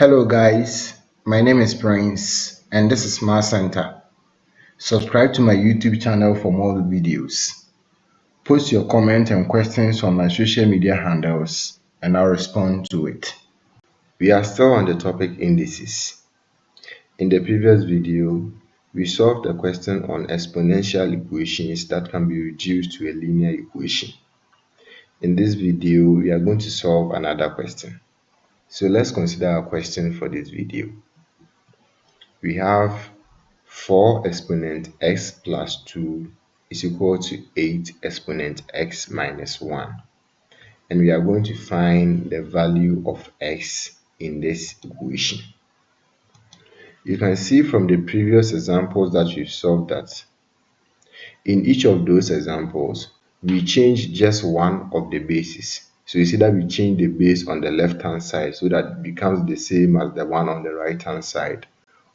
Hello guys, my name is Prince and this is Math Center. Subscribe to my YouTube channel for more videos. Post your comments and questions on my social media handles and I'll respond to it. We are still on the topic indices. In the previous video, we solved a question on exponential equations that can be reduced to a linear equation. In this video, we are going to solve another question. So let's consider our question for this video. We have 4 exponent x plus 2 is equal to 8 exponent x minus 1. And we are going to find the value of x in this equation. You can see from the previous examples that we've solved that in each of those examples, we change just one of the bases. So you see that we change the base on the left hand side so that it becomes the same as the one on the right hand side.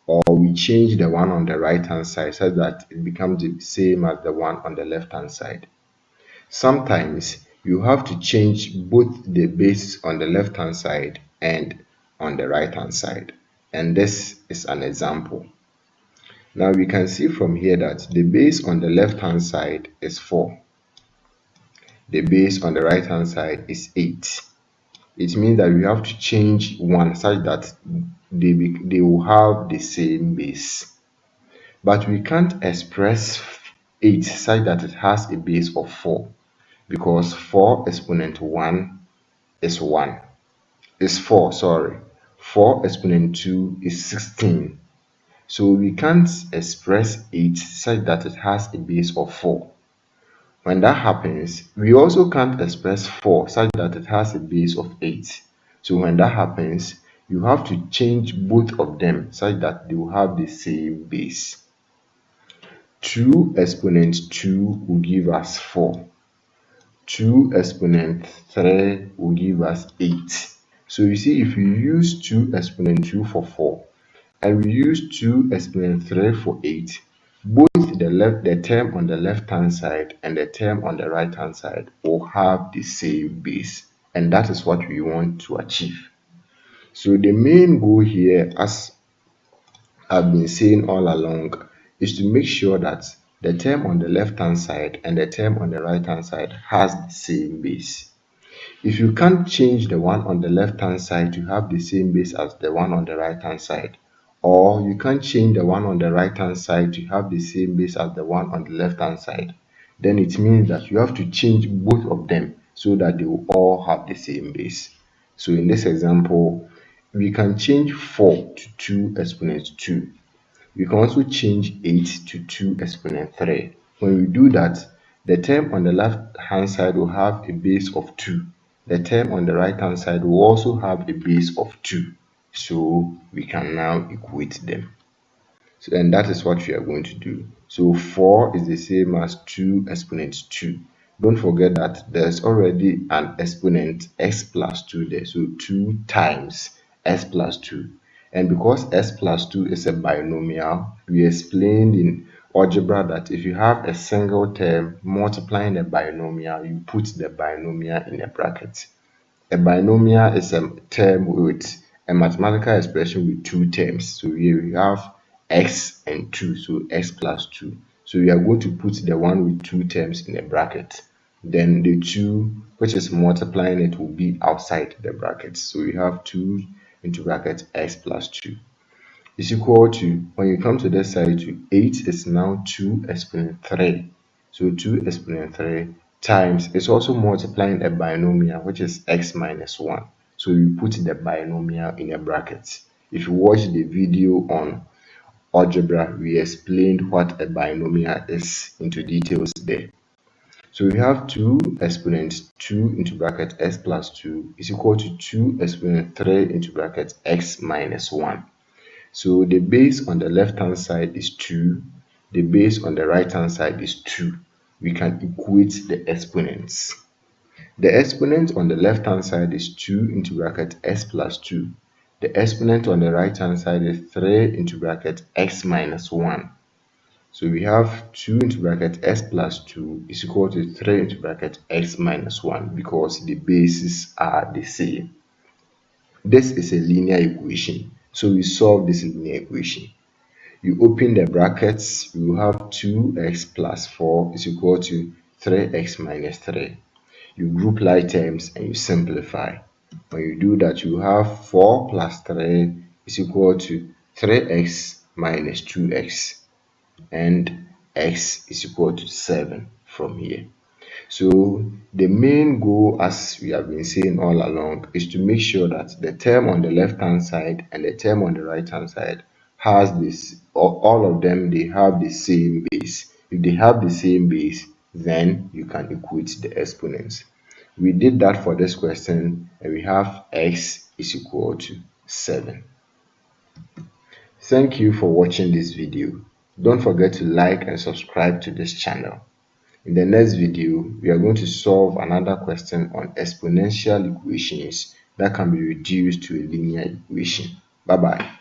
Or we change the one on the right hand side so that it becomes the same as the one on the left hand side. Sometimes you have to change both the base on the left hand side and on the right hand side, and this is an example. Now we can see from here that the base on the left hand side is 4, the base on the right hand side is 8. It means that we have to change one such that they will have the same base. But we can't express 8 such that it has a base of 4 because 4 exponent 1 is 1. Is 4, sorry. 4 exponent 2 is 16. So we can't express 8 such that it has a base of 4. When that happens, we also can't express 4 such that it has a base of 8. So when that happens, you have to change both of them such that they will have the same base. 2 exponent 2 will give us 4. 2 exponent 3 will give us 8. So you see, if we use 2 exponent 2 for 4 and we use 2 exponent 3 for 8, both the term on the left hand side and the term on the right hand side will have the same base, and that is what we want to achieve. So the main goal here, as I've been saying all along, is to make sure that the term on the left hand side and the term on the right hand side has the same base. If you can't change the one on the left hand side to have the same base as the one on the right hand side, or you can't change the one on the right hand side to have the same base as the one on the left hand side, then it means that you have to change both of them so that they will all have the same base. So in this example, we can change 4 to 2 exponent 2. We can also change 8 to 2 exponent 3. When we do that, the term on the left hand side will have a base of 2. The term on the right hand side will also have a base of 2. So we can now equate them. So then that is what we are going to do. So 4 is the same as 2 exponent 2. Don't forget that there's already an exponent x plus 2 there. So 2 times x plus 2. And because x plus 2 is a binomial, we explained in algebra that if you have a single term multiplying a binomial, you put the binomial in a bracket. A binomial is a term with a mathematical expression with two terms. So here we have x and 2, so x plus 2. So we are going to put the one with two terms in a bracket. Then the 2, which is multiplying it, will be outside the bracket. So we have 2 into bracket x plus 2 is equal to, when you come to this side, to 8 is now 2 exponent 3. So 2 exponent 3 times, it's also multiplying a binomial, which is x minus 1. So you put the binomial in a bracket. If you watch the video on algebra, we explained what a binomial is into details there. So we have 2 exponent 2 into bracket x plus 2 is equal to 2 exponent 3 into bracket x minus 1. So the base on the left hand side is 2, the base on the right hand side is 2. We can equate the exponents. The exponent on the left hand side is 2 into bracket x plus 2. The exponent on the right hand side is 3 into bracket x minus 1. So we have 2 into bracket x plus 2 is equal to 3 into bracket x minus 1 because the bases are the same. This is a linear equation, so we solve this linear equation. You open the brackets, you will have 2x plus 4 is equal to 3x minus 3. You group like terms and you simplify. When you do that, you have 4 plus 3 is equal to 3x minus 2x, and x is equal to 7 from here. So the main goal, as we have been saying all along, is to make sure that the term on the left hand side and the term on the right hand side has this, or all of them, they have the same base. If they have the same base, then you can equate the exponents. We did that for this question, and we have x is equal to 7. Thank you for watching this video. Don't forget to like and subscribe to this channel. In the next video, we are going to solve another question on exponential equations that can be reduced to a linear equation. Bye bye.